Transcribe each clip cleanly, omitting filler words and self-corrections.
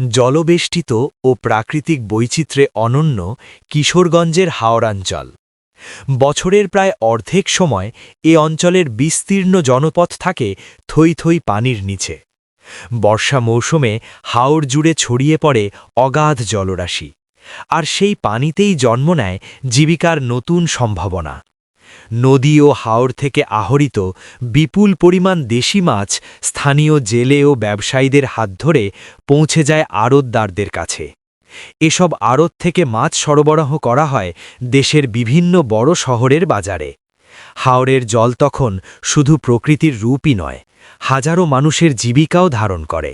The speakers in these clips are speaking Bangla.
জলবেষ্টিত ও প্রাকৃতিক বৈচিত্র্যে অনন্য কিশোরগঞ্জের হাওড়াঞ্চল। বছরের প্রায় অর্ধেক সময় এ অঞ্চলের বিস্তীর্ণ জনপথ থাকে থই থই পানির নিচে। বর্ষা মৌসুমে হাওড় জুড়ে ছড়িয়ে পড়ে অগাধ জলরাশি, আর সেই পানিতেই জন্ম নেয় জীবিকার নতুন সম্ভাবনা। নদী ও হাওর থেকে আহরিত বিপুল পরিমাণ দেশি মাছ স্থানীয় জেলে ও ব্যবসায়ীদের হাত ধরে পৌঁছে যায় আড়তদারদের কাছে। এসব আড়ত থেকে মাছ সরবরাহ করা হয় দেশের বিভিন্ন বড় শহরের বাজারে। হাওরের জল তখন শুধু প্রকৃতির রূপই নয়, হাজারো মানুষের জীবিকাও ধারণ করে।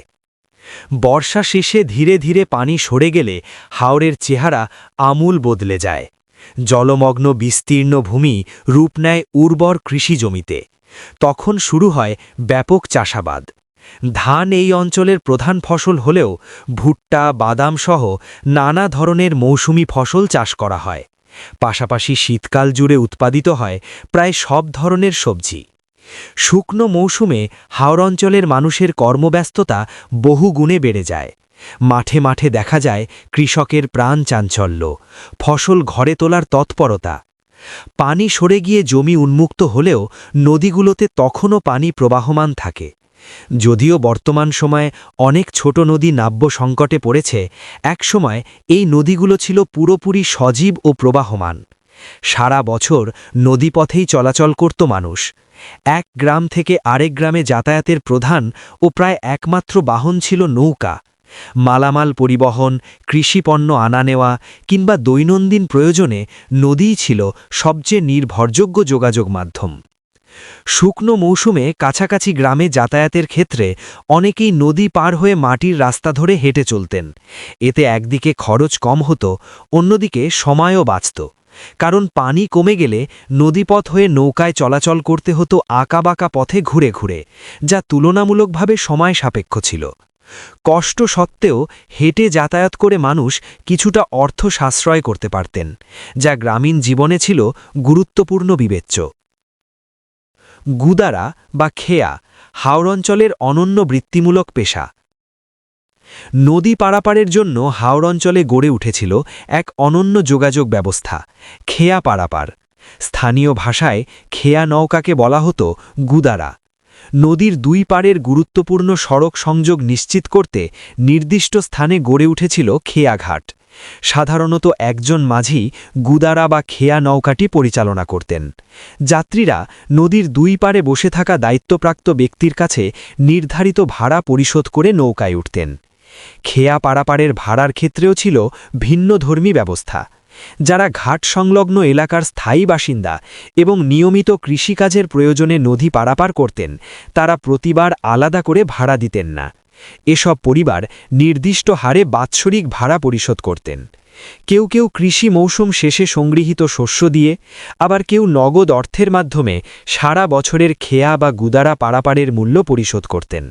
বর্ষা শেষে ধীরে ধীরে পানি সরে গেলে হাওরের চেহারা আমূল বদলে যায়। জলমগ্ন বিস্তীর্ণ ভূমি রূপ নেয় উর্বর কৃষি জমিতে। তখন শুরু হয় ব্যাপক চাষাবাদ। ধান এই অঞ্চলের প্রধান ফসল হলেও ভুট্টা, বাদাম সহ নানা ধরনের মৌসুমি ফসল চাষ করা হয়। পাশাপাশি শীতকাল জুড়ে উৎপাদিত হয় প্রায় সব ধরনের সবজি। শুকনো মৌসুমে হাওর অঞ্চলের মানুষের কর্মব্যস্ততা বহুগুণে বেড়ে যায়। মাঠে মাঠে দেখা যায় কৃষকের প্রাণ চাঞ্চল্য, ফসল ঘরে তোলার তৎপরতা। পানি সরে গিয়ে জমি উন্মুক্ত হলেও নদীগুলোতে তখনও পানি প্রবাহমান থাকে। যদিও বর্তমান সময়ে অনেক ছোট নদী নাব্য সংকটে পড়েছে, একসময় এই নদীগুলো ছিল পুরোপুরি সজীব ও প্রবাহমান। সারা বছর নদীপথেই চলাচল করত মানুষ। এক গ্রাম থেকে আরেক গ্রামে যাতায়াতের প্রধান ও প্রায় একমাত্র বাহন ছিল নৌকা। মালামাল পরিবহন, কৃষিপণ্য আনা নেওয়া কিংবা দৈনন্দিন প্রয়োজনে নদীই ছিল সবচেয়ে নির্ভরযোগ্য যোগাযোগ মাধ্যম। শুকনো মৌসুমে কাছাকাছি গ্রামে যাতায়াতের ক্ষেত্রে অনেকেই নদী পার হয়ে মাটির রাস্তা ধরে হেঁটে চলতেন। এতে একদিকে খরচ কম হতো, অন্যদিকে সময়ও বাঁচত। কারণ পানি কমে গেলে নদীপথ হয়ে নৌকায় চলাচল করতে হতো আঁকাবাঁকা পথে ঘুরে ঘুরে, যা তুলনামূলকভাবে সময় সাপেক্ষ ছিল। কষ্ট সত্ত্বেও হেঁটে যাতায়াত করে মানুষ কিছুটা অর্থ সাশ্রয় করতে পারতেন, যা গ্রামীণ জীবনে ছিল গুরুত্বপূর্ণ বিবেচ্য। গুদারা বা খেয়া হাওর অঞ্চলের অনন্য বৃত্তিমূলক পেশা। নদী পারাপারের জন্য হাওর অঞ্চলে গড়ে উঠেছিল এক অনন্য যোগাযোগ ব্যবস্থা, খেয়া পারাপার। স্থানীয় ভাষায় খেয়া নৌকাকে বলা হতো গুদারা। নদীর দুই পাড়ের গুরুত্বপূর্ণ সড়ক সংযোগ নিশ্চিত করতে নির্দিষ্ট স্থানে গড়ে উঠেছিল খেয়াঘাট। সাধারণত একজন মাঝি গুদারা বা খেয়া নৌকাটি পরিচালনা করতেন। যাত্রীরা নদীর দুই পাড়ে বসে থাকা দায়িত্বপ্রাপ্ত ব্যক্তির কাছে নির্ধারিত ভাড়া পরিশোধ করে নৌকায় উঠতেন। খেয়া পারাপারের ভাড়ার ক্ষেত্রেও ছিল ভিন্নধর্মী ব্যবস্থা। যারা ঘাট সংলগ্ন এলাকার স্থায়ী বাসিন্দা এবং নিয়মিত কৃষিকাজের প্রয়োজনে নদী পারাপার করতেন, তারা প্রতিবার আলাদা করে ভাড়া দিতেন না। এসব পরিবার নির্দিষ্ট হারে বাৎসরিক ভাড়া পরিশোধ করতেন। কেউ কেউ কৃষি মৌসুম শেষে সংগৃহীত শস্য দিয়ে, আবার কেউ নগদ অর্থের মাধ্যমে সারা বছরের খেয়া বা গুদারা পারাপারের মূল্য পরিশোধ করতেন।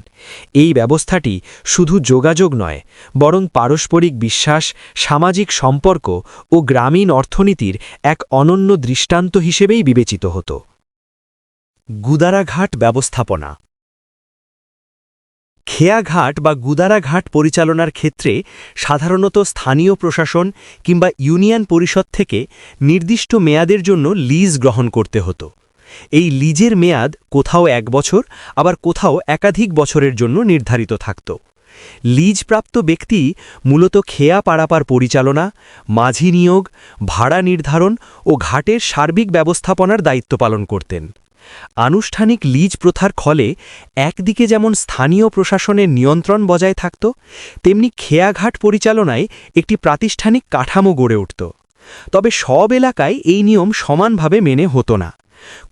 এই ব্যবস্থাটি শুধু যোগাযোগ নয়, বরং পারস্পরিক বিশ্বাস, সামাজিক সম্পর্ক ও গ্রামীণ অর্থনীতির এক অনন্য দৃষ্টান্ত হিসেবেই বিবেচিত হতো। গুদারাঘাট ব্যবস্থাপনা। খেয়াঘাট বা গুদারাঘাট পরিচালনার ক্ষেত্রে সাধারণত স্থানীয় প্রশাসন কিংবা ইউনিয়ন পরিষদ থেকে নির্দিষ্ট মেয়াদের জন্য লিজ গ্রহণ করতে হতো। এই লিজের মেয়াদ কোথাও 1 বছর, আবার কোথাও একাধিক বছরের জন্য নির্ধারিত থাকত। লিজপ্রাপ্ত ব্যক্তি মূলত খেয়া পারাপার পরিচালনা, মাঝি নিয়োগ, ভাড়া নির্ধারণ ও ঘাটের সার্বিক ব্যবস্থাপনার দায়িত্ব পালন করতেন। আনুষ্ঠানিক লিজ প্রথার ফলে একদিকে যেমন স্থানীয় প্রশাসনের নিয়ন্ত্রণ বজায় থাকত, তেমনি খেয়াঘাট পরিচালনায় একটি প্রাতিষ্ঠানিক কাঠামো গড়ে উঠত। তবে সব এলাকায় এই নিয়ম সমানভাবে মেনে হতো না।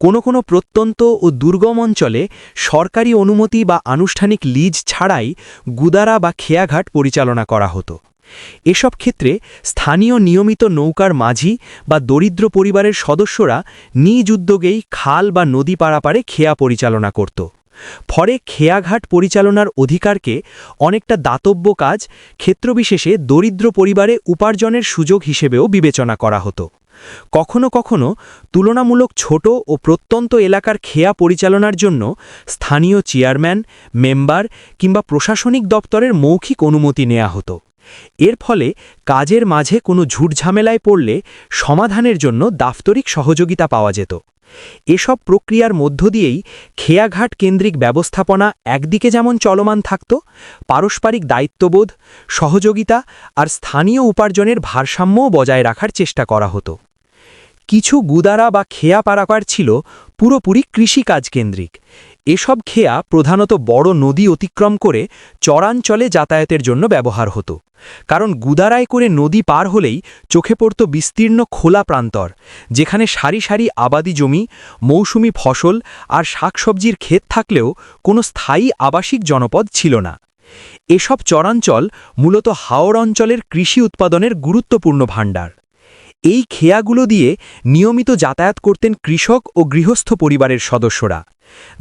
কোনো প্রত্যন্ত ও দুর্গম অঞ্চলে সরকারি অনুমতি বা আনুষ্ঠানিক লিজ ছাড়াই গুদারা বা খেয়াঘাট পরিচালনা করা হতো। এসব ক্ষেত্রে স্থানীয় নিয়মিত নৌকার মাঝি বা দরিদ্র পরিবারের সদস্যরা নিজ উদ্যোগেই খাল বা নদী পারাপারে খেয়া পরিচালনা করত। ফলে খেয়াঘাট পরিচালনার অধিকারকে অনেকটা দাতব্য কাজ, ক্ষেত্রবিশেষে দরিদ্র পরিবারে উপার্জনের সুযোগ হিসেবেও বিবেচনা করা হতো। কখনো কখনো তুলনামূলক ছোট ও প্রত্যন্ত এলাকার খেয়া পরিচালনার জন্য স্থানীয় চেয়ারম্যান, মেম্বার কিংবা প্রশাসনিক দপ্তরের মৌখিক অনুমতি নেওয়া হতো। এর ফলে কাজের মাঝে কোনো ঝুটঝামেলায় পড়লে সমাধানের জন্য দাপ্তরিক সহযোগিতা পাওয়া যেত। এসব প্রক্রিয়ার মধ্য দিয়েই খেয়াঘাট কেন্দ্রিক ব্যবস্থাপনা একদিকে যেমন চলমান থাকত, পারস্পরিক দায়িত্ববোধ, সহযোগিতা আর স্থানীয় উপার্জনের ভারসাম্যও বজায় রাখার চেষ্টা করা হতো। কিছু গুদারা বা খেয়া পারাপার ছিল পুরোপুরি কৃষিকাজ কেন্দ্রিক। এসব খেয়া প্রধানত বড় নদী অতিক্রম করে চরাঞ্চলে যাতায়াতের জন্য ব্যবহার হতো, কারণ গুদারায় করে নদী পার হলেই চোখে পড়ত বিস্তীর্ণ খোলা প্রান্তর, যেখানে সারি সারি আবাদি জমি, মৌসুমি ফসল আর শাকসবজির ক্ষেত থাকলেও কোনো স্থায়ী আবাসিক জনপদ ছিল না। এসব চরাঞ্চল মূলত হাওড় অঞ্চলের কৃষি উৎপাদনের গুরুত্বপূর্ণ ভাণ্ডার। এই খেয়াগুলো দিয়ে নিয়মিত যাতায়াত করতেন কৃষক ও গৃহস্থ পরিবারের সদস্যরা।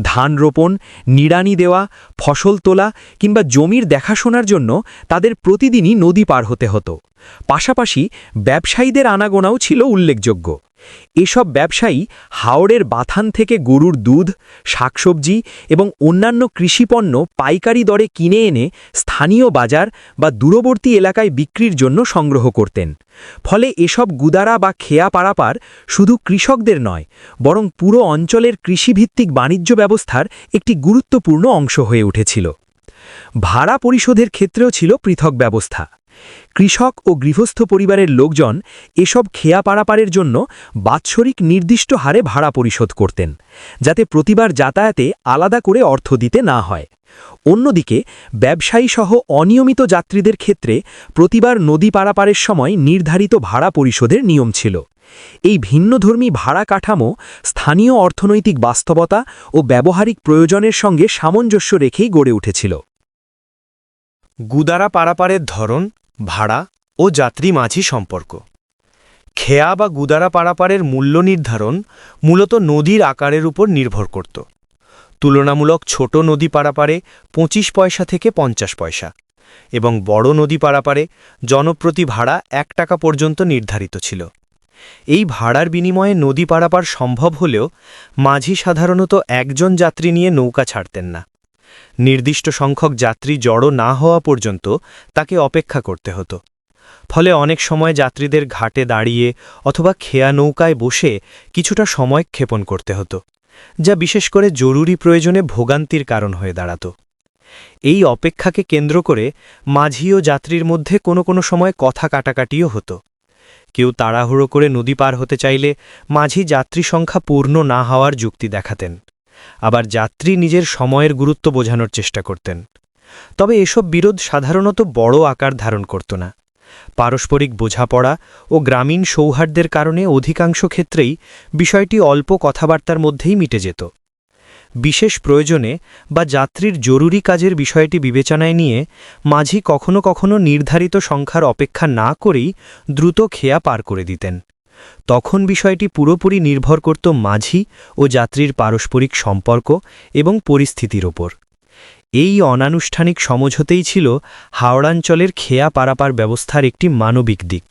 ধান রোপণ, নিড়ানি দেওয়া, ফসল তোলা কিংবা জমির দেখাশোনার জন্য তাদের প্রতিদিনই নদী পার হতে হতো। পাশাপাশি ব্যবসায়ীদের আনাগোনাও ছিল উল্লেখযোগ্য। এসব ব্যবসায়ী হাওড়ের বাথান থেকে গরুর দুধ, শাকসবজি এবং অন্যান্য কৃষিপণ্য পাইকারি দরে কিনে এনে স্থানীয় বাজার বা দূরবর্তী এলাকায় বিক্রির জন্য সংগ্রহ করতেন। ফলে এসব গুদারা বা খেয়া পারাপার শুধু কৃষকদের নয়, বরং পুরো অঞ্চলের কৃষিভিত্তিক বাণিজ্য ব্যবস্থার একটি গুরুত্বপূর্ণ অংশ হয়ে উঠেছিল। ভাড়া পরিশোধের ক্ষেত্রেও ছিল পৃথক ব্যবস্থা। কৃষক ও গৃহস্থ পরিবারের লোকজন এসব খেয়া পারাপারের জন্য বাৎসরিক নির্দিষ্ট হারে ভাড়া পরিশোধ করতেন, যাতে প্রতিবার যাতায়াতে আলাদা করে অর্থ দিতে না হয়। অন্যদিকে ব্যবসায়ীসহ অনিয়মিত যাত্রীদের ক্ষেত্রে প্রতিবার নদী পারাপারের সময় নির্ধারিত ভাড়া পরিশোধের নিয়ম ছিল। এই ভিন্নধর্মী ভাড়া কাঠামো স্থানীয় অর্থনৈতিক বাস্তবতা ও ব্যবহারিক প্রয়োজনের সঙ্গে সামঞ্জস্য রেখেই গড়ে উঠেছিল। গুদারা পারাপারের ধরন, ভাড়া ও যাত্রী মাঝি সম্পর্ক। খেয়া বা গুদারা পারাপারের মূল্য নির্ধারণ মূলত নদীর আকারের উপর নির্ভর করত। তুলনামূলক ছোট নদী পারাপারে 25 পয়সা থেকে 50 পয়সা এবং বড় নদী পারাপারে জনপ্রতি ভাড়া 1 টাকা পর্যন্ত নির্ধারিত ছিল। এই ভাড়ার বিনিময়ে নদী পারাপার সম্ভব হলেও মাঝি সাধারণত একজন যাত্রী নিয়ে নৌকা ছাড়তেন না। নির্দিষ্ট সংখ্যক যাত্রী জড়ো না হওয়া পর্যন্ত তাকে অপেক্ষা করতে হতো। ফলে অনেক সময় যাত্রীদের ঘাটে দাঁড়িয়ে অথবা খেয়া নৌকায় বসে কিছুটা সময় ক্ষেপণ করতে হতো, যা বিশেষ করে জরুরি প্রয়োজনে ভোগান্তির কারণ হয়ে দাঁড়াত। এই অপেক্ষাকে কেন্দ্র করে মাঝি ও যাত্রীর মধ্যে কোনো সময় কথা কাটাকাটিও হতো। কেউ তাড়াহুড়ো করে নদী পার হতে চাইলে মাঝি যাত্রী সংখ্যা পূর্ণ না হওয়ার যুক্তি দেখাতেন, আবার যাত্রী নিজের সময়ের গুরুত্ব বোঝানোর চেষ্টা করতেন। তবে এসব বিরোধ সাধারণত বড় আকার ধারণ করত না। পারস্পরিক বোঝাপড়া ও গ্রামীণ সৌহার্দ্যের কারণে অধিকাংশ ক্ষেত্রেই বিষয়টি অল্প কথাবার্তার মধ্যেই মিটে যেত। বিশেষ প্রয়োজনে বা যাত্রীর জরুরি কাজের বিষয়টি বিবেচনায় নিয়ে মাঝি কখনো কখনো নির্ধারিত সংখ্যার অপেক্ষা না করেই দ্রুত খেয়া পার করে দিতেন। তখন বিষয়টি পুরোপুরি নির্ভর করত মাঝি ও যাত্রীর পারস্পরিক সম্পর্ক এবং পরিস্থিতির ওপর। এই অনানুষ্ঠানিক সমঝোতেই ছিল হাওড়াঞ্চলের খেয়া পারাপার ব্যবস্থার একটি মানবিক দিক,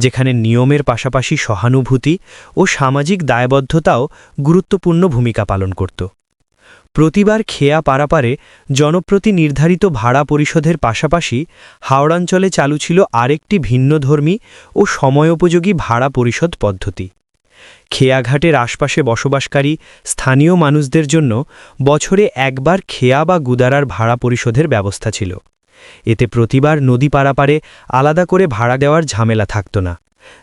যেখানে নিয়মের পাশাপাশি সহানুভূতি ও সামাজিক দায়বদ্ধতাও গুরুত্বপূর্ণ ভূমিকা পালন করত। প্রতিবার খেয়া পারাপারে জনপ্রতি নির্ধারিত ভাড়া পরিশোধের পাশাপাশি হাওড়াঞ্চলে চালু ছিল আরেকটি ভিন্নধর্মী ও সময়োপযোগী ভাড়া পরিশোধ পদ্ধতি। খেয়াঘাটের আশপাশে বসবাসকারী স্থানীয় মানুষদের জন্য বছরে একবার খেয়া বা গুদারার ভাড়া পরিশোধের ব্যবস্থা ছিল। এতে প্রতিবার নদী পারাপারে আলাদা করে ভাড়া দেওয়ার ঝামেলা থাকত না,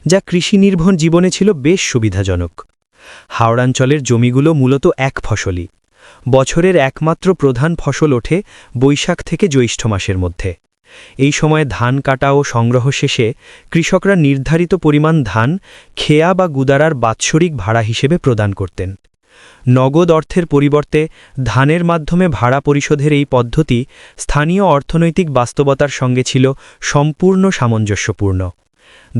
যা কৃষিনির্ভর জীবনে ছিল বেশ সুবিধাজনক। হাওড়াঞ্চলের জমিগুলো মূলত এক ফসলি। বছরের একমাত্র প্রধান ফসল ওঠে বৈশাখ থেকে জ্যৈষ্ঠ মাসের মধ্যে। এই সময় ধান কাটা ও সংগ্রহ শেষে কৃষকরা নির্ধারিত পরিমাণ ধান খেয়া বা গুদারার বাৎসরিক ভাড়া হিসেবে প্রদান করতেন। নগদ অর্থের পরিবর্তে ধানের মাধ্যমে ভাড়া পরিশোধের এই পদ্ধতি স্থানীয় অর্থনৈতিক বাস্তবতার সঙ্গে ছিল সম্পূর্ণ সামঞ্জস্যপূর্ণ।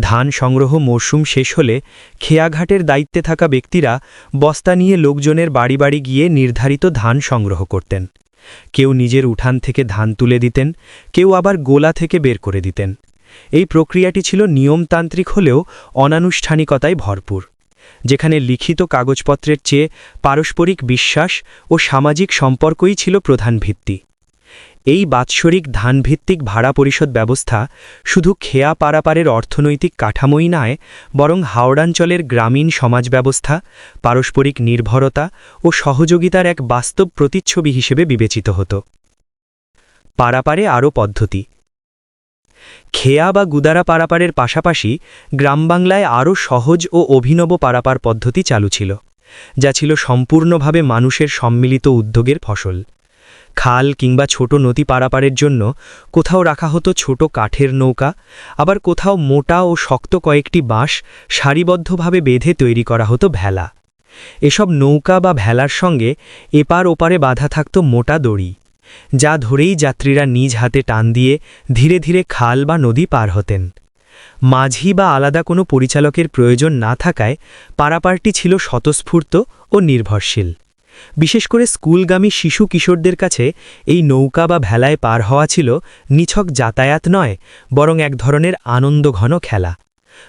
ধান সংগ্রহ মরশুম শেষ হলে খেয়াঘাটের দায়িত্বে থাকা ব্যক্তিরা বস্তা নিয়ে লোকজনের বাড়ি বাড়ি গিয়ে নির্ধারিত ধান সংগ্রহ করতেন। কেউ নিজের উঠান থেকে ধান তুলে দিতেন, কেউ আবার গোলা থেকে বের করে দিতেন। এই প্রক্রিয়াটি ছিল নিয়মতান্ত্রিক হলেও অনানুষ্ঠানিকতায় ভরপুর, যেখানে লিখিত কাগজপত্রের চেয়ে পারস্পরিক বিশ্বাস ও সামাজিক সম্পর্কই ছিল প্রধান ভিত্তি। এই বাৎসরিক ধানভিত্তিক ভাড়া পরিশোধ ব্যবস্থা শুধু খেয়া পারাপারের অর্থনৈতিক কাঠামোই নয়, বরং হাওড়াঞ্চলের গ্রামীণ সমাজ ব্যবস্থা, পারস্পরিক নির্ভরতা ও সহযোগিতার এক বাস্তব প্রতিচ্ছবি হিসেবে বিবেচিত হতো। পারাপারে আরও পদ্ধতি। খেয়া বা গুদারা পারাপারের পাশাপাশি গ্রামবাংলায় আরও সহজ ও অভিনব পারাপার পদ্ধতি চালু ছিল, যা ছিল সম্পূর্ণভাবে মানুষের সম্মিলিত উদ্যোগের ফসল। খাল কিংবা ছোট নদী পারাপারের জন্য কোথাও রাখা হতো ছোট কাঠের নৌকা, আবার কোথাও মোটা ও শক্ত কয়েকটি বাঁশ সারিবদ্ধভাবে বেঁধে তৈরি করা হতো ভেলা। এসব নৌকা বা ভেলার সঙ্গে এপার ওপারে বাঁধা থাকত মোটা দড়ি, যা ধরেই যাত্রীরা নিজ হাতে টান দিয়ে ধীরে ধীরে খাল বা নদী পার হতেন। মাঝি বা আলাদা কোনো পরিচালকের প্রয়োজন না থাকায় পারাপারটি ছিল স্বতঃস্ফূর্ত ও নির্ভরশীল। বিশেষ করে স্কুলগামী শিশু কিশোরদের কাছে এই নৌকা বা ভেলায় পার হওয়া ছিল নিছক যাতায়াত নয়, বরং এক ধরনের আনন্দঘন খেলা।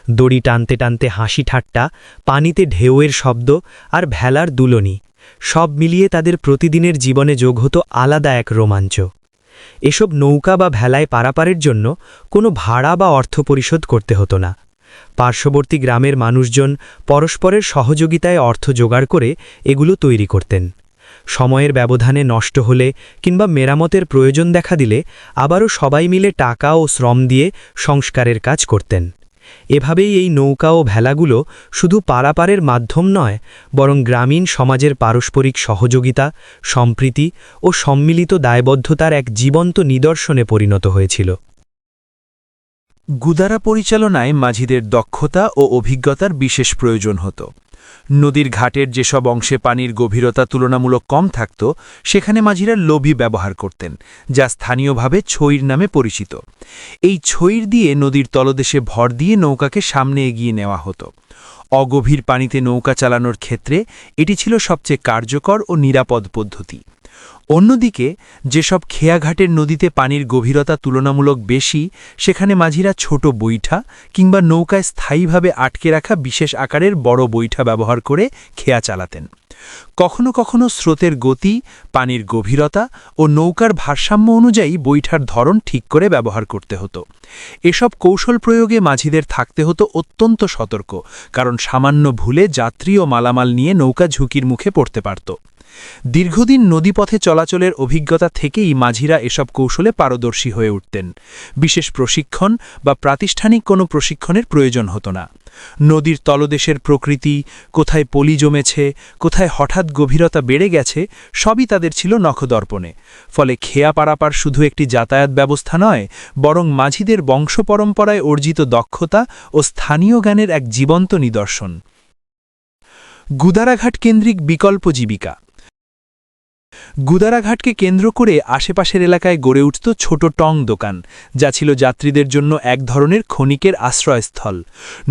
দড়ি টানতে টানতে হাসি ঠাট্টা, পানিতে ঢেউয়ের শব্দ আর ভেলার দুলনি, সব মিলিয়ে তাদের প্রতিদিনের জীবনে যোগ হতো আলাদা এক রোমাঞ্চ। এসব নৌকা বা ভেলায় পারাপারের জন্য কোনো ভাড়া বা অর্থ পরিশোধ করতে হতো না। পার্শ্ববর্তী গ্রামের মানুষজন পরস্পরের সহযোগিতায় অর্থ জোগাড় করে এগুলো তৈরি করতেন। সময়ের ব্যবধানে নষ্ট হলে কিংবা মেরামতের প্রয়োজন দেখা দিলে আবারও সবাই মিলে টাকা ও শ্রম দিয়ে সংস্কারের কাজ করতেন। এভাবেই এই নৌকা ও ভেলাগুলো শুধু পারাপারের মাধ্যম নয়, বরং গ্রামীণ সমাজের পারস্পরিক সহযোগিতা, সম্প্রীতি ও সম্মিলিত দায়বদ্ধতার এক জীবন্ত নিদর্শনে পরিণত হয়েছিল। গুদারা পরিচালনায় মাঝিদের দক্ষতা ও অভিজ্ঞতার বিশেষ প্রয়োজন হতো। নদীর ঘাটের যেসব অংশে পানির গভীরতা তুলনামূলক কম থাকত, সেখানে মাঝিরা লোভি ব্যবহার করতেন, যা স্থানীয়ভাবে ছইর নামে পরিচিত। এই ছইর দিয়ে নদীর তলদেশে ভর দিয়ে নৌকাকে সামনে এগিয়ে নেওয়া হতো। অগভীর পানিতে নৌকা চালানোর ক্ষেত্রে এটি ছিল সবচেয়ে কার্যকর ও নিরাপদ পদ্ধতি। অন্যদিকে যেসব খেয়াঘাটের নদীতে পানির গভীরতা তুলনামূলক বেশি, সেখানে মাঝিরা ছোট বৈঠা কিংবা নৌকায় স্থায়ীভাবে আটকে রাখা বিশেষ আকারের বড় বৈঠা ব্যবহার করে খেয়া চালাতেন। কখনো কখনো স্রোতের গতি, পানির গভীরতা ও নৌকার ভারসাম্য অনুযায়ী বৈঠার ধরন ঠিক করে ব্যবহার করতে হতো। এসব কৌশল প্রয়োগে মাঝিদের থাকতে হতো অত্যন্ত সতর্ক, কারণ সামান্য ভুলে যাত্রী ও মালামাল নিয়ে নৌকা ঝুঁকির মুখে পড়তে পারত। দীর্ঘদিন নদীপথে চলাচলের অভিজ্ঞতা থেকেই মাঝিরা এসব কৌশলে পারদর্শী হয়ে উঠতেন। বিশেষ প্রশিক্ষণ বা প্রাতিষ্ঠানিক কোনো প্রশিক্ষণের প্রয়োজন হতো না। নদীর তলদেশের প্রকৃতি, কোথায় পলি জমেছে, কোথায় হঠাৎ গভীরতা বেড়ে গেছে, সবই তাদের ছিল নখদর্পণে। ফলে খেয়া পারাপার শুধু একটি যাতায়াত ব্যবস্থা নয়, বরং মাঝিদের বংশপরম্পরায় অর্জিত দক্ষতা ও স্থানীয় জ্ঞানের এক জীবন্ত নিদর্শন। গুদারাঘাট কেন্দ্রিক বিকল্প জীবিকা। গুদারাঘাটকে কেন্দ্র করে আশেপাশের এলাকায় গড়ে উঠত ছোট টং দোকান, যা ছিল যাত্রীদের জন্য এক ধরনের ক্ষণিকের আশ্রয়স্থল।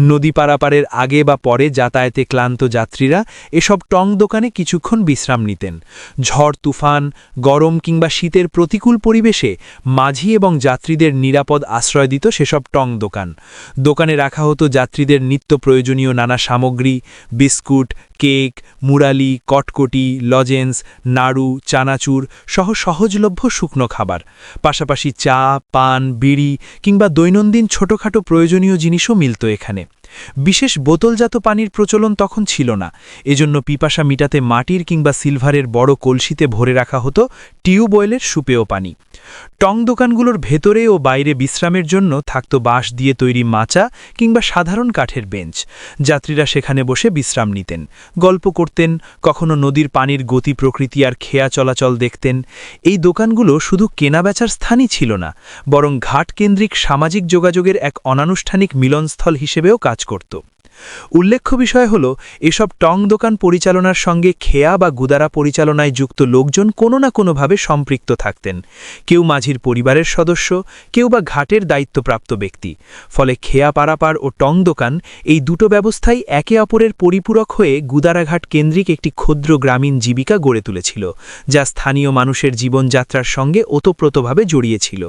নদী পারাপারের আগে বা পরে যাতায়াতে ক্লান্ত যাত্রীরা এসব টং দোকানে কিছুক্ষণ বিশ্রাম নিতেন। ঝড় তুফান, গরম কিংবা শীতের প্রতিকূল পরিবেশে মাঝি এবং যাত্রীদের নিরাপদ আশ্রয় দিত সেসব টং দোকান। দোকানে রাখা হতো যাত্রীদের নিত্য প্রয়োজনীয় নানা সামগ্রী, বিস্কুট, কেক, মুরালি, কটকটি, লজেন্স, নাড়ু, চানাচুর সহ সহজলভ্য শুকনো খাবার, পাশাপাশি চা, পান, বিড়ি কিংবা দৈনন্দিন ছোটখাটো প্রয়োজনীয় জিনিসও মিলত এখানে। বিশেষ বোতলজাত পানির প্রচলন তখন ছিল না, এজন্য পিপাসা মিটাতে মাটির কিংবা সিলভারের বড় কলসিতে ভরে রাখা হতো টিউবওয়েলের সুপেয় পানি। টং দোকানগুলোর ভেতরে ও বাইরে বিশ্রামের জন্য থাকত বাঁশ দিয়ে তৈরি মাচা কিংবা সাধারণ কাঠের বেঞ্চ। যাত্রীরা সেখানে বসে বিশ্রাম নিতেন, গল্প করতেন, কখনো নদীর পানির গতি, প্রকৃতি আর খেয়া চলাচল দেখতেন। এই দোকানগুলো শুধু কেনাবেচার স্থানই ছিল না, বরং ঘাটকেন্দ্রিক সামাজিক যোগাযোগের এক অনানুষ্ঠানিক মিলনস্থল হিসেবেও কাজ করত। উল্লেখ্য বিষয় হল, এসব টং দোকান পরিচালনার সঙ্গে খেয়া বা গুদারা পরিচালনায় যুক্ত লোকজন কোনো না কোনোভাবে সম্পৃক্ত থাকতেন। কেউ মাঝির পরিবারের সদস্য, কেউ বা ঘাটের দায়িত্বপ্রাপ্ত ব্যক্তি। ফলে খেয়া পারাপার ও টং দোকান, এই দুটো ব্যবস্থাই একে অপরের পরিপূরক হয়ে গুদারাঘাট কেন্দ্রিক একটি ক্ষুদ্র গ্রামীণ জীবিকা গড়ে তুলেছিল, যা স্থানীয় মানুষের জীবনযাত্রার সঙ্গে ওতপ্রোতভাবে জড়িয়েছিল।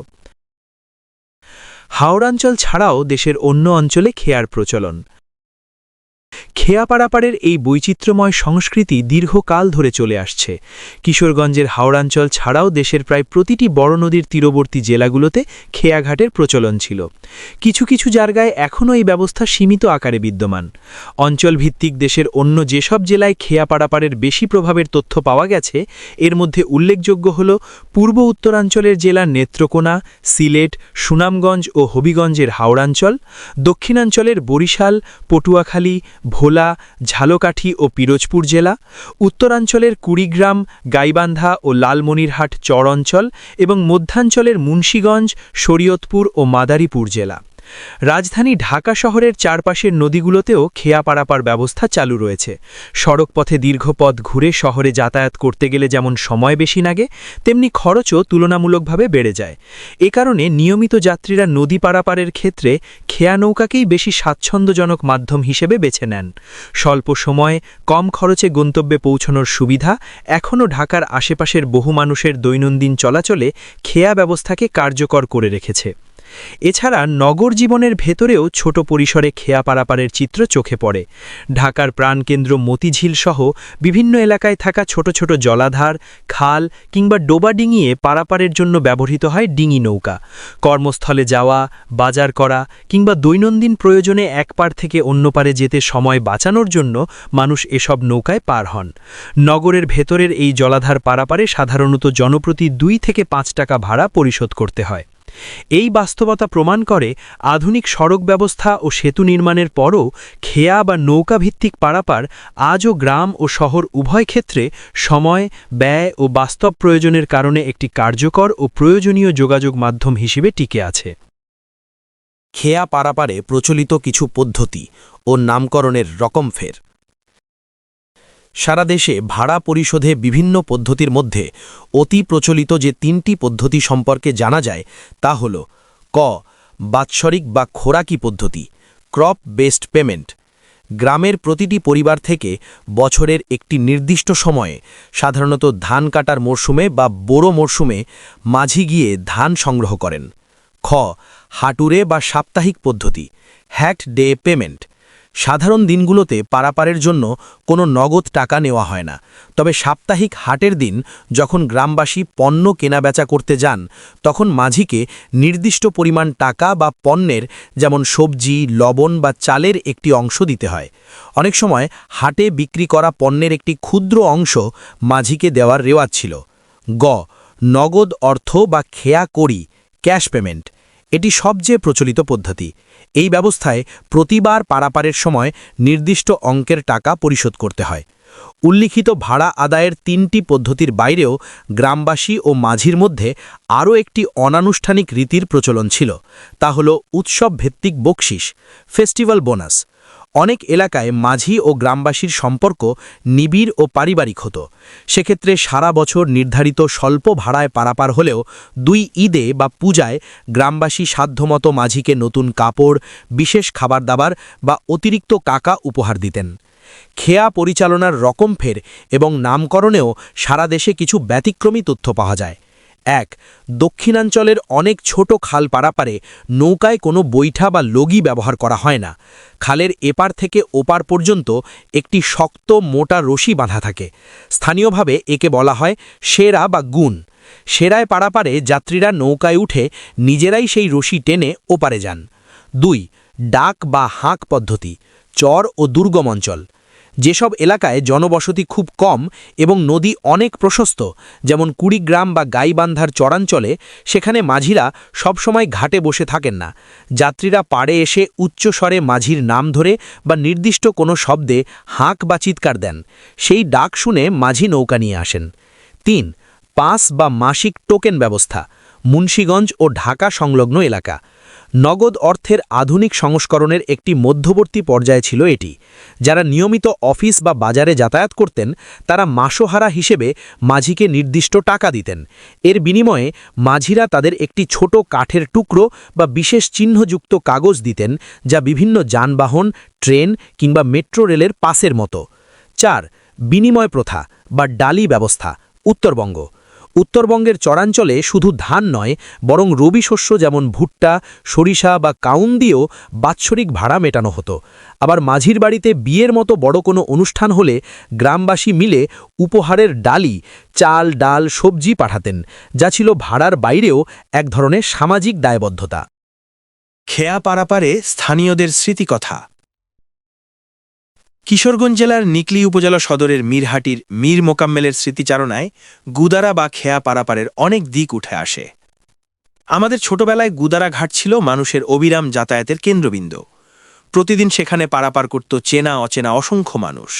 হাওড়াঞ্চল ছাড়াও দেশের অন্য অঞ্চলে খেয়ার প্রচলন। খেয়া পারাপারের এই বৈচিত্র্যময় সংস্কৃতি দীর্ঘকাল ধরে চলে আসছে। কিশোরগঞ্জের হাওড়াঞ্চল ছাড়াও দেশের প্রায় প্রতিটি বড় নদীর তীরবর্তী জেলাগুলোতে খেয়াঘাটের প্রচলন ছিল। কিছু কিছু জায়গায় এখনও এই ব্যবস্থা সীমিত আকারে বিদ্যমান। অঞ্চলভিত্তিক দেশের অন্য যেসব জেলায় খেয়া পারাপারের বেশি প্রভাবের তথ্য পাওয়া গেছে, এর মধ্যে উল্লেখযোগ্য হল পূর্ব উত্তরাঞ্চলের জেলা নেত্রকোনা, সিলেট, সুনামগঞ্জ ও হবিগঞ্জের হাওড়াঞ্চল, দক্ষিণাঞ্চলের বরিশাল, পটুয়াখালী, ভোলা, ঝালকাঠি ও পিরোজপুর জেলা, উত্তরাঞ্চলের কুড়িগ্রাম, গাইবান্ধা ও লালমনিরহাট চর অঞ্চল এবং মধ্যাঞ্চলের মুন্সীগঞ্জ, শরীয়তপুর ও মাদারীপুর জেলা। রাজধানী ঢাকা শহরের চারপাশের নদীগুলোতেও খেয়া পারাপার ব্যবস্থা চালু রয়েছে। সড়কপথে দীর্ঘ পথ ঘুরে শহরে যাতায়াত করতে গেলে যেমন সময় বেশি লাগে, তেমনি খরচও তুলনামূলকভাবে বেড়ে যায়। এ কারণে নিয়মিত যাত্রীরা নদী পারাপারের ক্ষেত্রে খেয়া নৌকাকেই বেশি স্বাচ্ছন্দ্যজনক মাধ্যম হিসেবে বেছে নেন। স্বল্প সময়ে কম খরচে গন্তব্যে পৌঁছানোর সুবিধা এখনও ঢাকার আশেপাশের বহু মানুষের দৈনন্দিন চলাচলে খেয়া ব্যবস্থাকে কার্যকর করে রেখেছে। এছাড়া নগর জীবনের ভেতরেও ছোট পরিসরে খেয়া পারাপারের চিত্র চোখে পড়ে। ঢাকার প্রাণকেন্দ্র মতিঝিল সহ বিভিন্ন এলাকায় থাকা ছোট ছোট জলাধার, খাল কিংবা ডোবা ডিঙিয়ে পারাপারের জন্য ব্যবহৃত হয় ডিঙি নৌকা। কর্মস্থলে যাওয়া, বাজার করা কিংবা দৈনন্দিন প্রয়োজনে এক পার থেকে অন্য পারে যেতে সময় বাঁচানোর জন্য মানুষ এসব নৌকায় পার হন। নগরের ভেতরের এই জলাধার পারাপারে সাধারণত জনপ্রতি 2 থেকে 5 টাকা ভাড়া পরিশোধ করতে হয়। এই বাস্তবতা প্রমাণ করে আধুনিক সড়ক ব্যবস্থা ও সেতু নির্মাণের পরও খেয়া বা নৌকাভিত্তিক পারাপার আজও গ্রাম ও শহর উভয় ক্ষেত্রে সময়, ব্যয় ও বাস্তব প্রয়োজনের কারণে একটি কার্যকর ও প্রয়োজনীয় যোগাযোগ মাধ্যম হিসেবে টিকে আছে। খেয়া পারাপারে প্রচলিত কিছু পদ্ধতি ও নামকরণের রকমফের। সারা দেশে ভাড়া পরিশোধে বিভিন্ন পদ্ধতির মধ্যে অতি প্রচলিত যে 3টি পদ্ধতি সম্পর্কে জানা যায় তা হল: ক. বাৎসরিক বা খোরাকি পদ্ধতি, ক্রপ বেসড পেমেন্ট। গ্রামের প্রতিটি পরিবার থেকে বছরের একটি নির্দিষ্ট সময়ে, সাধারণত ধান কাটার মরশুমে বা বোরো মরশুমে, মাঝি গিয়ে ধান সংগ্রহ করেন। খ. হাটুরে বা সাপ্তাহিক পদ্ধতি, হ্যাট ডে পেমেন্ট। সাধারণ দিনগুলোতে পারাপারের জন্য কোনো নগদ টাকা নেওয়া হয় না, তবে সাপ্তাহিক হাটের দিন যখন গ্রামবাসী পণ্য কেনাবেচা করতে যান, তখন মাঝিকে নির্দিষ্ট পরিমাণ টাকা বা পণ্যের, যেমন সবজি, লবণ বা চালের একটি অংশ দিতে হয়। অনেক সময় হাটে বিক্রি করা পণ্যের একটি ক্ষুদ্র অংশ মাঝিকে দেওয়ার রেওয়াজ ছিল। গ. নগদ অর্থ বা খেয়া কড়ি, ক্যাশ পেমেন্ট। এটি সবচেয়ে প্রচলিত পদ্ধতি। এই ব্যবস্থায় প্রতিবার পারাপারের সময় নির্দিষ্ট অঙ্কের টাকা পরিশোধ করতে হয়। উল্লিখিত ভাড়া আদায়ের 3টি পদ্ধতির বাইরেও গ্রামবাসী ও মাঝির মধ্যে আরও একটি অনানুষ্ঠানিক রীতির প্রচলন ছিল, তা হল উৎসব ভিত্তিক বকশিস, ফেস্টিভ্যাল বোনাস। অনেক এলাকায় মাঝি ও গ্রামবাসীর সম্পর্ক নিবিড় ও পারিবারিক হতো। সেক্ষেত্রে সারা বছর নির্ধারিত স্বল্প ভাড়ায় পারাপার হলেও 2 ঈদে বা পূজায় গ্রামবাসী সাধ্যমতো মাঝিকে নতুন কাপড়, বিশেষ খাবার দাবার বা অতিরিক্ত টাকা উপহার দিতেন। খেয়া পরিচালনার রকমফের এবং নামকরণেও সারা দেশে কিছু ব্যতিক্রমী তথ্য পাওয়া যায়। 1. দক্ষিণাঞ্চলের অনেক ছোট খাল পারাপারে নৌকায় কোনো বৈঠা বা লগি ব্যবহার করা হয় না। খালের এপার থেকে ওপার পর্যন্ত একটি শক্ত মোটা রশি বাঁধা থাকে। স্থানীয়ভাবে একে বলা হয় সেরা বা গুণ। সেরায় পারাপারে যাত্রীরা নৌকায় উঠে নিজেরাই সেই রশি টেনে ওপারে যান। 2. ডাক বা হাঁক পদ্ধতি, চর ও দুর্গম অঞ্চল। যেসব এলাকায় জনবসতি খুব কম এবং নদী অনেক প্রশস্ত, যেমন কুড়িগ্রাম বা গাইবান্ধার চরাঞ্চলে, সেখানে মাঝিরা সবসময় ঘাটে বসে থাকেন না। যাত্রীরা পাড়ে এসে উচ্চস্বরে মাঝির নাম ধরে বা নির্দিষ্ট কোনো শব্দে হাঁক বা চিৎকার দেন। সেই ডাক শুনে মাঝি নৌকা নিয়ে আসেন। 3. পাস বা মাসিক টোকেন ব্যবস্থা, মুন্সীগঞ্জ ও ঢাকা সংলগ্ন এলাকা। নগদ অর্থের আধুনিক সংস্করণের একটি মধ্যবর্তী পর্যায়ে ছিল এটি। যারা নিয়মিত অফিস বা বাজারে যাতায়াত করতেন, তারা মাসোহারা হিসেবে মাঝিকে নির্দিষ্ট টাকা দিতেন। এর বিনিময়ে মাঝিরা তাদের একটি ছোট কাঠের টুকরো বা বিশেষ চিহ্নযুক্ত কাগজ দিতেন, যা বিভিন্ন যানবাহন, ট্রেন কিংবা মেট্রো রেলের পাসের মতো। 4. বিনিময় প্রথা বা ডালি ব্যবস্থা, উত্তরবঙ্গ। উত্তরবঙ্গের চরাঞ্চলে শুধু ধান নয় বরং রবি শস্য যেমন ভুট্টা, সরিষা বা কাউন দিয়েও বাৎসরিক ভাড়া মেটানো হতো। আবার মাঝির বাড়িতে বিয়ের মতো বড় কোনো অনুষ্ঠান হলে গ্রামবাসী মিলে উপহারের ডালি, চাল, ডাল, সবজি পাঠাতেন, যা ছিল ভাড়ার বাইরেও এক ধরনের সামাজিক দায়বদ্ধতা। খেয়া পারাপারে স্থানীয়দের স্মৃতিকথা। কিশোরগঞ্জ জেলার নিকলী উপজেলা সদরের মীরহাটির মীর মোকাম্মেলের স্মৃতিচারণায় গুদারা বা খেয়া পারাপারের অনেক দিক উঠে আসে। আমাদের ছোটবেলায় গুদারা ঘাট ছিল মানুষের অবিরাম যাতায়াতের কেন্দ্রবিন্দু। প্রতিদিন সেখানে পারাপার করত চেনা অচেনা অসংখ্য মানুষ।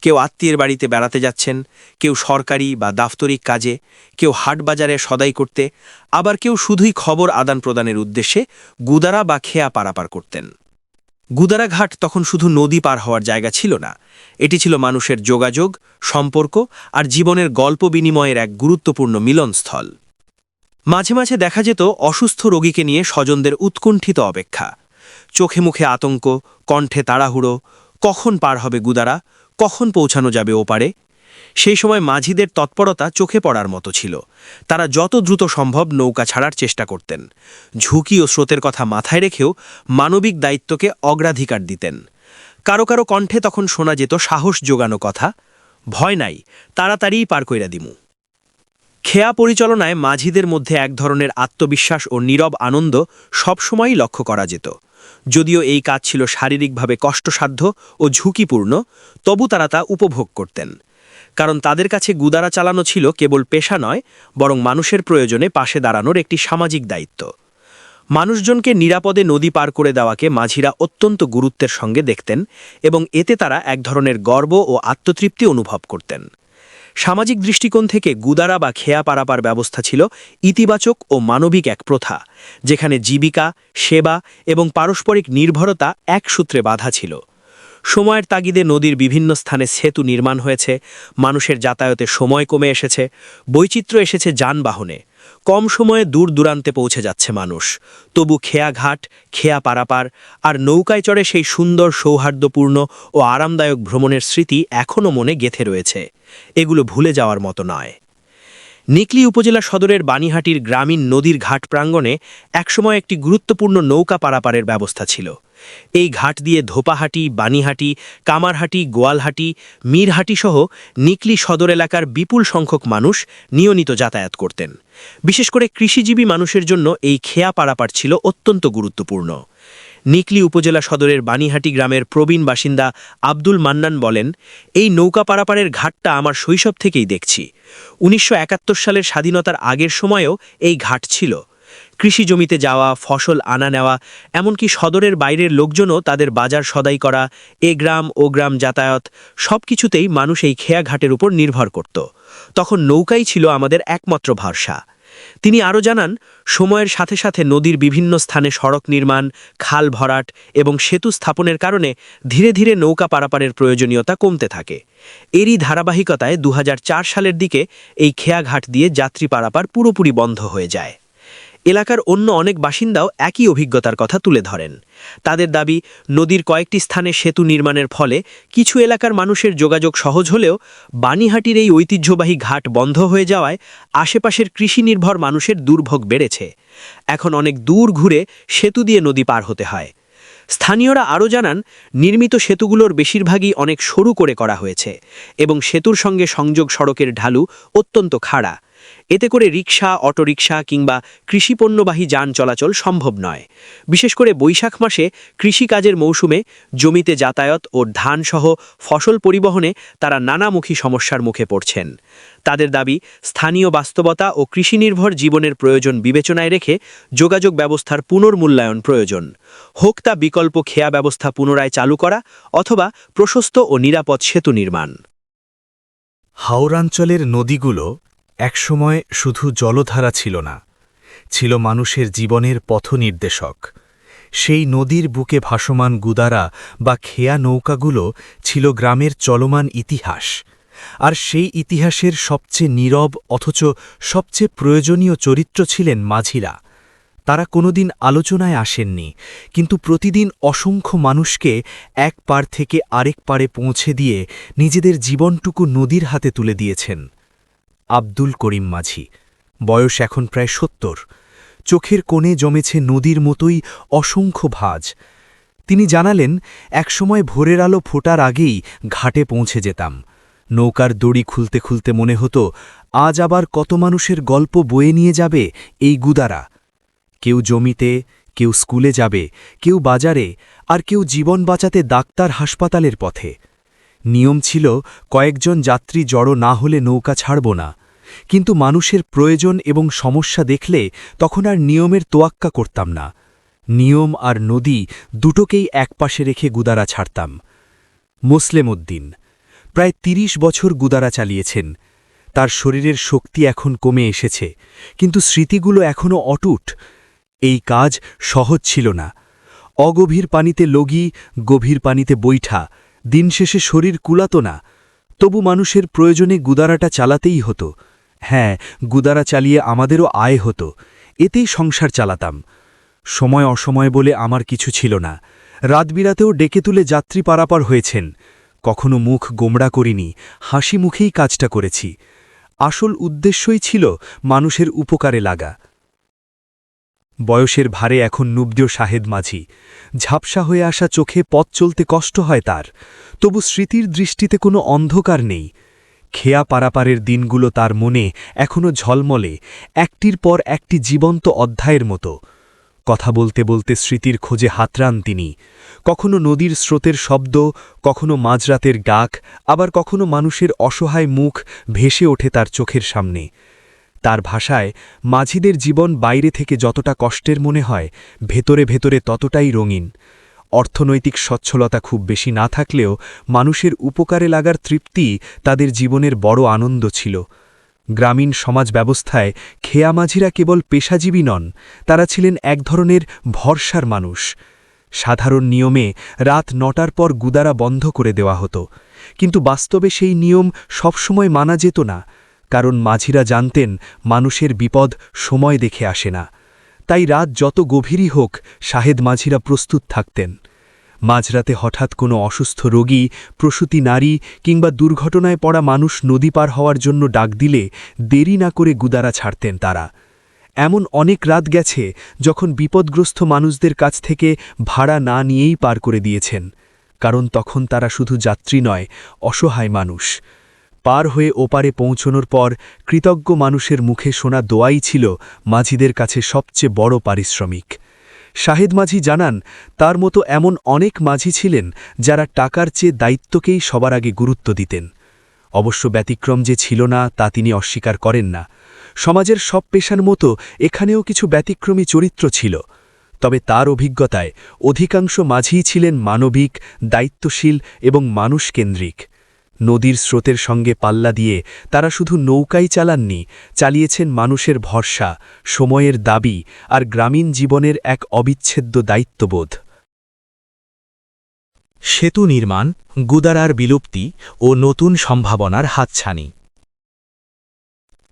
কেউ আত্মীয়ের বাড়িতে বেড়াতে যাচ্ছেন, কেউ সরকারি বা দাপ্তরিক কাজে, কেউ হাটবাজারে সদাই করতে, আবার কেউ শুধুই খবর আদান প্রদানের উদ্দেশ্যে গুদারা বা খেয়া পারাপার করতেন। গুদারা ঘাট তখন শুধু নদী পার হওয়ার জায়গা ছিল না, এটি ছিল মানুষের যোগাযোগ, সম্পর্ক আর জীবনের গল্প বিনিময়ের এক গুরুত্বপূর্ণ মিলনস্থল। মাঝে মাঝে দেখা যেত অসুস্থ রোগীকে নিয়ে স্বজনদের উৎকণ্ঠিত অপেক্ষা, চোখে মুখে আতঙ্ক, কণ্ঠে তাড়াহুড়ো, কখন পার হবে গুদারা, কখন পৌঁছানো যাবে ওপারে। সেই সময় মাঝিদের তৎপরতা চোখে পড়ার মতো ছিল। তারা যত দ্রুত সম্ভব নৌকা ছাড়ার চেষ্টা করতেন, ঝুঁকি ও স্রোতের কথা মাথায় রেখেও মানবিক দায়িত্বকে অগ্রাধিকার দিতেন। কারো কারো কণ্ঠে তখন শোনা যেত সাহস জোগানো কথা, ভয় নাই, তাড়াতাড়িই পার কইরা দিমু। খেয়া পরিচালনায় মাঝিদের মধ্যে এক ধরনের আত্মবিশ্বাস ও নীরব আনন্দ সবসময়ই লক্ষ্য করা যেত। যদিও এই কাজ ছিল শারীরিকভাবে কষ্টসাধ্য ও ঝুঁকিপূর্ণ, তবু তারা তা উপভোগ করতেন। কারণ তাদের কাছে গুদারা চালানো ছিল কেবল পেশা নয়, বরং মানুষের প্রয়োজনে পাশে দাঁড়ানোর একটি সামাজিক দায়িত্ব। মানুষজনকে নিরাপদে নদী পার করে দেওয়াকে মাঝিরা অত্যন্ত গুরুত্বের সঙ্গে দেখতেন এবং এতে তারা এক ধরনের গর্ব ও আত্মতৃপ্তি অনুভব করতেন। সামাজিক দৃষ্টিকোণ থেকে গুদারা বা খেয়া পারাপার ব্যবস্থা ছিল ইতিবাচক ও মানবিক এক প্রথা, যেখানে জীবিকা, সেবা এবং পারস্পরিক নির্ভরতা এক সূত্রে বাঁধা ছিল। সময়ের তাগিদে নদীর বিভিন্ন স্থানে সেতু নির্মাণ হয়েছে, মানুষের যাতায়াতে সময় কমে এসেছে, বৈচিত্র্য এসেছে যানবাহনে, কম সময়ে দূর দূরান্তে পৌঁছে যাচ্ছে মানুষ। তবু খেয়া ঘাট, খেয়া পারাপার আর নৌকায় চড়ে সেই সুন্দর সৌহার্দ্যপূর্ণ ও আরামদায়ক ভ্রমণের স্মৃতি এখনও মনে গেঁথে রয়েছে। এগুলো ভুলে যাওয়ার মতো নয়। নিকলী উপজেলা সদরের বানিহাটির গ্রামীণ নদীর ঘাট প্রাঙ্গণে একসময় একটি গুরুত্বপূর্ণ নৌকা পারাপারের ব্যবস্থা ছিল। এই ঘাট দিয়ে ধোপাহাটি, বানিহাটি, কামারহাটি, গোয়ালহাটি, মীরহাটি সহ নিকলী সদর এলাকার বিপুল সংখ্যক মানুষ নিয়মিত যাতায়াত করতেন। বিশেষ করে কৃষিজীবী মানুষের জন্য এই খেয়া পারাপার ছিল অত্যন্ত গুরুত্বপূর্ণ। নিকলী উপজেলা সদরের বানিহাটি গ্রামের প্রবীণ বাসিন্দা আব্দুল মান্নান বলেন, এই নৌকা পারাপারের ঘাটটা আমার শৈশব থেকেই দেখছি। ১৯৭১ সালের স্বাধীনতার আগের সময়েও এই ঘাট ছিল। কৃষি জমিতে যাওয়া, ফসল আনা নেওয়া, এমনকি সদরের বাইরের লোকজনও তাদের বাজার সদাই করা, এ গ্রাম ও গ্রাম যাতায়াত, সব কিছুতেই মানুষ এই খেয়া ঘাটের উপর নির্ভর করত। তখন নৌকাই ছিল আমাদের একমাত্র ভরসা। তিনি আরও জানান, সময়ের সাথে সাথে নদীর বিভিন্ন স্থানে সড়ক নির্মাণ, খাল ভরাট এবং সেতু স্থাপনের কারণে ধীরে ধীরে নৌকা পারাপারের প্রয়োজনীয়তা কমতে থাকে। এরই ধারাবাহিকতায় ২০০৪ সালের দিকে এই খেয়া ঘাট দিয়ে যাত্রী পারাপার পুরোপুরি বন্ধ হয়ে যায়। এলাকার অন্য অনেক বাসিন্দাও একই অভিজ্ঞতার কথা তুলে ধরেন। তাদের দাবি, নদীর কয়েকটি স্থানে সেতু নির্মাণের ফলে কিছু এলাকার মানুষের যোগাযোগ সহজ হলেও বানিহাটির এই ঐতিহ্যবাহী ঘাট বন্ধ হয়ে যাওয়ায় আশেপাশের কৃষি নির্ভর মানুষের দুর্ভোগ বেড়েছে। এখন অনেক দূর ঘুরে সেতু দিয়ে নদী পার হতে হয়। স্থানীয়রা আরও জানান, নির্মিত সেতুগুলোর বেশিরভাগই অনেক সরু করে করা হয়েছে এবং সেতুর সঙ্গে সংযোগ সড়কের ঢালু অত্যন্ত খাড়া। এতে করে রিকশা, অটোরিকশা কিংবা কৃষিপণ্যবাহী যান চলাচল সম্ভব নয়। বিশেষ করে বৈশাখ মাসে কৃষিকাজের মৌসুমে জমিতে যাতায়াত ও ধানসহ ফসল পরিবহনে তারা নানামুখী সমস্যার মুখে পড়ছেন। তাদের দাবি, স্থানীয় বাস্তবতা ও কৃষিনির্ভর জীবনের প্রয়োজন বিবেচনায় রেখে যোগাযোগ ব্যবস্থার পুনর্মূল্যায়ন প্রয়োজন। হোক তা বিকল্প খেয়া ব্যবস্থা পুনরায় চালু করা অথবা প্রশস্ত ও নিরাপদ সেতু নির্মাণ। হাওরাঞ্চলের নদীগুলো একসময় শুধু জলধারা ছিল না, ছিল মানুষের জীবনের পথনির্দেশক। সেই নদীর বুকে ভাসমান গুদারা বা খেয়া নৌকাগুলো ছিল গ্রামের চলমান ইতিহাস। আর সেই ইতিহাসের সবচেয়ে নীরব অথচ সবচেয়ে প্রয়োজনীয় চরিত্র ছিলেন মাঝিরা। তারা কোনোদিন আলোচনায় আসেননি, কিন্তু প্রতিদিন অসংখ্য মানুষকে এক পাড় থেকে আরেক পাড়ে পৌঁছে দিয়ে নিজেদের জীবনটুকু নদীর হাতে তুলে দিয়েছেন। আব্দুল করিম মাঝি, বয়স এখন প্রায় ৭০। চোখের কোণে জমেছে নদীর মতোই অসংখ্য ভাঁজ। তিনি জানালেন, একসময় ভোরের আলো ফোটার আগেই ঘাটে পৌঁছে যেতাম। নৌকার দড়ি খুলতে খুলতে মনে হতো, আজ আবার কত মানুষের গল্প বয়ে নিয়ে যাবে এই গুদারা। কেউ জমিতে, কেউ স্কুলে যাবে, কেউ বাজারে, আর কেউ জীবন বাঁচাতে ডাক্তার হাসপাতালের পথে। নিয়ম ছিল, কয়েকজন যাত্রী জড়ো না হলে নৌকা ছাড়ব না, কিন্তু মানুষের প্রয়োজন এবং সমস্যা দেখলে তখন আর নিয়মের তোয়াক্কা করতাম না। নিয়ম আর নদী দুটোকেই একপাশে রেখে গুদারা ছাড়তাম। মোসলেম উদ্দিন প্রায় ৩০ বছর গুদারা চালিয়েছেন। তার শরীরের শক্তি এখন কমে এসেছে, কিন্তু স্মৃতিগুলো এখনও অটুট। এই কাজ সহজ ছিল না। অগভীর পানিতে লগি, গভীর পানিতে বৈঠা, দিন শেষে শরীর কুলাত না। তবু মানুষের প্রয়োজনে গুদারাটা চালাতেই হতো। হ্যাঁ, গুদারা চালিয়ে আমাদেরও আয় হতো, এতেই সংসার চালাতাম। সময় অসময় বলে আমার কিছু ছিল না। রাতবিরাতেও ডেকে তুলে যাত্রী পারাপার হয়েছেন। কখনো মুখ গোমড়া করিনি, হাসি মুখেই কাজটা করেছি। আসল উদ্দেশ্যই ছিল মানুষের উপকারে লাগা। বয়সের ভারে এখন নুব্দিও শাহেদ মাঝি। ঝাপসা হয়ে আসা চোখে পথ চলতে কষ্ট হয় তার, তবু স্মৃতির দৃষ্টিতে কোনো অন্ধকার নেই। খেয়া পারাপারের দিনগুলো তার মনে এখনও ঝলমলে, একটির পর একটি জীবন্ত অধ্যায়ের মতো। কথা বলতে বলতে স্মৃতির খোঁজে হাতড়ান তিনি। কখনো নদীর স্রোতের শব্দ, কখনো মাঝরাতের ডাক, আবার কখনো মানুষের অসহায় মুখ ভেসে ওঠে তার চোখের সামনে। তার ভাষায়, মাঝিদের জীবন বাইরে থেকে যতটা কষ্টের মনে হয়, ভেতরে ভেতরে ততটাই রঙিন। অর্থনৈতিক সচ্ছলতা খুব বেশি না থাকলেও মানুষের উপকারে লাগার তৃপ্তি তাদের জীবনের বড় আনন্দ ছিল। গ্রামীণ সমাজ ব্যবস্থায় খেয়া মাঝিরা কেবল পেশাজীবী নন, তারা ছিলেন এক ধরনের ভরসার মানুষ। সাধারণ নিয়মে রাত ৯টার পর গুদারা বন্ধ করে দেওয়া হতো, কিন্তু বাস্তবে সেই নিয়ম সবসময় মানা যেত না, কারণ মাঝিরা জানতেন মানুষের বিপদ সময় দেখে আসে না। তাই রাত যত গভীরই হোক, শাহেদ মাঝিরা প্রস্তুত থাকতেন। মাঝরাতে হঠাৎ কোনো অসুস্থ রোগী, প্রসূতি নারী কিংবা দুর্ঘটনায় পড়া মানুষ নদী পার হওয়ার জন্য ডাক দিলে দেরি না করে গুদারা ছাড়তেন তারা। এমন অনেক রাত গেছে যখন বিপদগ্রস্ত মানুষদের কাছ থেকে ভাড়া না নিয়েই পার করে দিয়েছেন, কারণ তখন তারা শুধু যাত্রী নয়, অসহায় মানুষ। পার হয়ে ওপারে পৌঁছনোর পর কৃতজ্ঞ মানুষের মুখে শোনা দোয়াই ছিল মাঝিদের কাছে সবচেয়ে বড় পারিশ্রমিক। শাহেদ মাঝি জানান, তার মতো এমন অনেক মাঝি ছিলেন যারা টাকার চেয়ে দায়িত্বকেই সবার আগে গুরুত্ব দিতেন। অবশ্য ব্যতিক্রম যে ছিল না তা তিনি অস্বীকার করেন না। সমাজের সব পেশার মতো এখানেও কিছু ব্যতিক্রমী চরিত্র ছিল, তবে তার অভিজ্ঞতায় অধিকাংশ মাঝিই ছিলেন মানবিক, দায়িত্বশীল এবং মানুষকেন্দ্রিক। নদীর স্রোতের সঙ্গে পাল্লা দিয়ে তারা শুধু নৌকাই চালাননি, চালিয়েছেন মানুষের ভরসা, সময়ের দাবি আর গ্রামীণ জীবনের এক অবিচ্ছেদ্য দায়িত্ববোধ। সেতু নির্মাণ, গুদারার বিলুপ্তি ও নতুন সম্ভাবনার হাতছানি।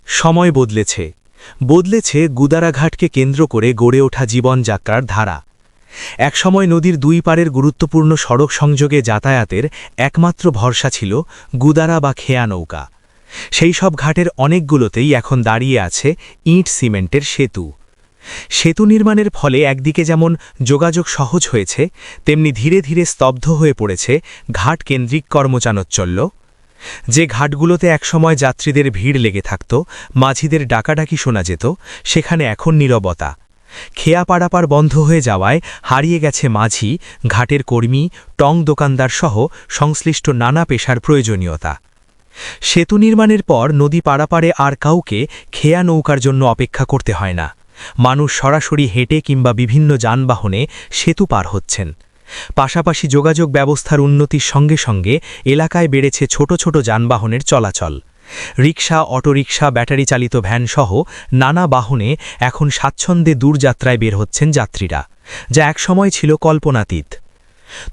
সময় বদলেছে গুদারাঘাটকে কেন্দ্র করে গড়ে ওঠা জীবনযাত্রার ধারা। একসময় নদীর দুই পারের গুরুত্বপূর্ণ সড়ক সংযোগে যাতায়াতের একমাত্র ভরসা ছিল গুদারা বা খেয়া নৌকা। সেই সব ঘাটের অনেকগুলোতেই এখন দাঁড়িয়ে আছে ইট সিমেন্টের সেতু। সেতু নির্মাণের ফলে একদিকে যেমন যোগাযোগ সহজ হয়েছে, তেমনি ধীরে ধীরে স্তব্ধ হয়ে পড়েছে ঘাটকেন্দ্রিক কর্মচাঞ্চল্য। যে ঘাটগুলোতে একসময় যাত্রীদের ভিড় লেগে থাকত, মাঝিদের ডাকাডাকি শোনা যেত, সেখানে এখন নীরবতা। খেয়া পারাপার বন্ধ হয়ে যাওয়ায় হারিয়ে গেছে মাঝি, ঘাটের কর্মী, টং দোকানদার সহ সংশ্লিষ্ট নানা পেশার প্রয়োজনীয়তা। সেতু নির্মাণের পর নদী পারাপারে আর কাউকে খেয়া নৌকার জন্য অপেক্ষা করতে হয় না। মানুষ সরাসরি হেঁটে কিংবা বিভিন্ন যানবাহনে সেতু পার হচ্ছেন। পাশাপাশি যোগাযোগ ব্যবস্থার উন্নতির সঙ্গে সঙ্গে এলাকায় বেড়েছে ছোট ছোট যানবাহনের চলাচল। রিকশা, অটোরিকশা, ব্যাটারি চালিত ভ্যানসহ নানা বাহনে এখন স্বাচ্ছন্দ্যে দূরযাত্রায় বের হচ্ছেন যাত্রীরা, যা একসময় ছিল কল্পনাতীত।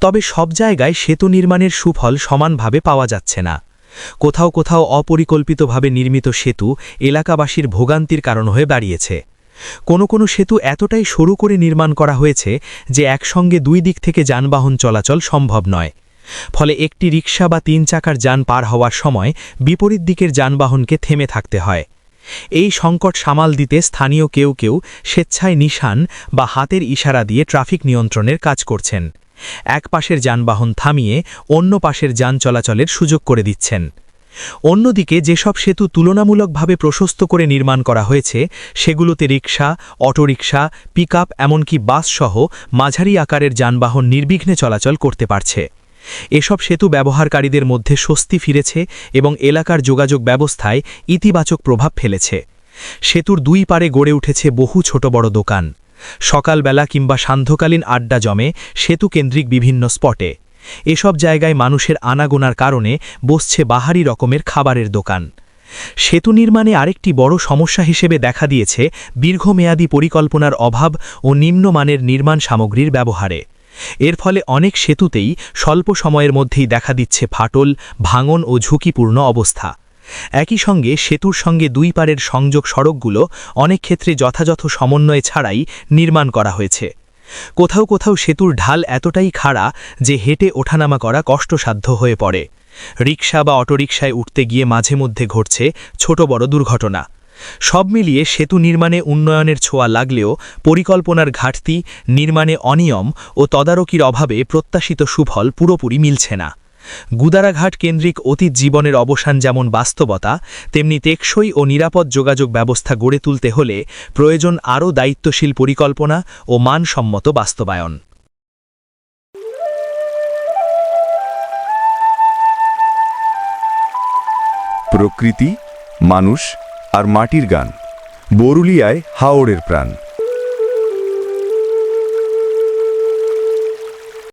তবে সব জায়গায় সেতু নির্মাণের সুফল সমানভাবে পাওয়া যাচ্ছে না। কোথাও কোথাও অপরিকল্পিতভাবে নির্মিত সেতু এলাকাবাসীর ভোগান্তির কারণ হয়ে দাঁড়িয়েছে। কোনো কোনো সেতু এতটাই সরু করে নির্মাণ করা হয়েছে যে একসঙ্গে দুই দিক থেকে যানবাহন চলাচল সম্ভব নয়। ফলে একটি রিকশা বা 3 চাকার যান পার হওয়ার সময় বিপরীত দিকের যানবাহনকে থেমে থাকতে হয়। এই সংকট সামাল দিতে স্থানীয় কেউ কেউ স্বেচ্ছায় নিশান বা হাতের ইশারা দিয়ে ট্রাফিক নিয়ন্ত্রণের কাজ করছেন। এক পাশের যানবাহন থামিয়ে অন্য পাশের যান চলাচলের সুযোগ করে দিচ্ছেন। অন্যদিকে যেসব সেতু তুলনামূলকভাবে প্রশস্ত করে নির্মাণ করা হয়েছে সেগুলোতে রিকশা, অটোরিকশা, পিকআপ এমনকি বাসসহ মাঝারি আকারের যানবাহন নির্বিঘ্নে চলাচল করতে পারছে। এসব সেতু ব্যবহারকারীদের মধ্যে স্বস্তি ফিরেছে এবং এলাকার যোগাযোগ ব্যবস্থায় ইতিবাচক প্রভাব ফেলেছে। সেতুর দুই পারে গড়ে উঠেছে বহু ছোট বড় দোকান। সকালবেলা কিংবা সান্ধ্যকালীন আড্ডা জমে সেতুকেন্দ্রিক বিভিন্ন স্পটে। এসব জায়গায় মানুষের আনাগোনার কারণে বসছে বাহারি রকমের খাবারের দোকান। সেতু নির্মাণে আরেকটি বড় সমস্যা হিসেবে দেখা দিয়েছে দীর্ঘমেয়াদী পরিকল্পনার অভাব ও নিম্নমানের নির্মাণ সামগ্রীর ব্যবহারে। এর ফলে অনেক সেতুতেই স্বল্প সময়ের মধ্যেই দেখা দিচ্ছে ফাটল, ভাঙন ও ঝুঁকিপূর্ণ অবস্থা। একই সঙ্গে সেতুর সঙ্গে দুই পারের সংযোগ সড়কগুলো অনেক ক্ষেত্রে যথাযথ সমন্বয় ছাড়াই নির্মাণ করা হয়েছে। কোথাও কোথাও সেতুর ঢাল এতটাই খাড়া যে হেঁটে ওঠানামা করা কষ্টসাধ্য হয়ে পড়ে। রিকশা বা অটোরিকশায় উঠতে গিয়ে মাঝে মধ্যে ঘটছে ছোট বড় দুর্ঘটনা। সব মিলিয়ে সেতু নির্মাণে উন্নয়নের ছোঁয়া লাগলেও পরিকল্পনার ঘাটতি, নির্মাণে অনিয়ম ও তদারকির অভাবে প্রত্যাশিত সুফল পুরোপুরি মিলছে না। গুদারাঘাট কেন্দ্রিক অতীত জীবনের অবসান যেমন বাস্তবতা, তেমনি টেকসই ও নিরাপদ যোগাযোগ ব্যবস্থা গড়ে তুলতে হলে প্রয়োজন আরও দায়িত্বশীল পরিকল্পনা ও মানসম্মত বাস্তবায়ন। প্রকৃতি, মানুষ আর মাটির গান, বরুলিয়ায় হাওরের প্রাণ।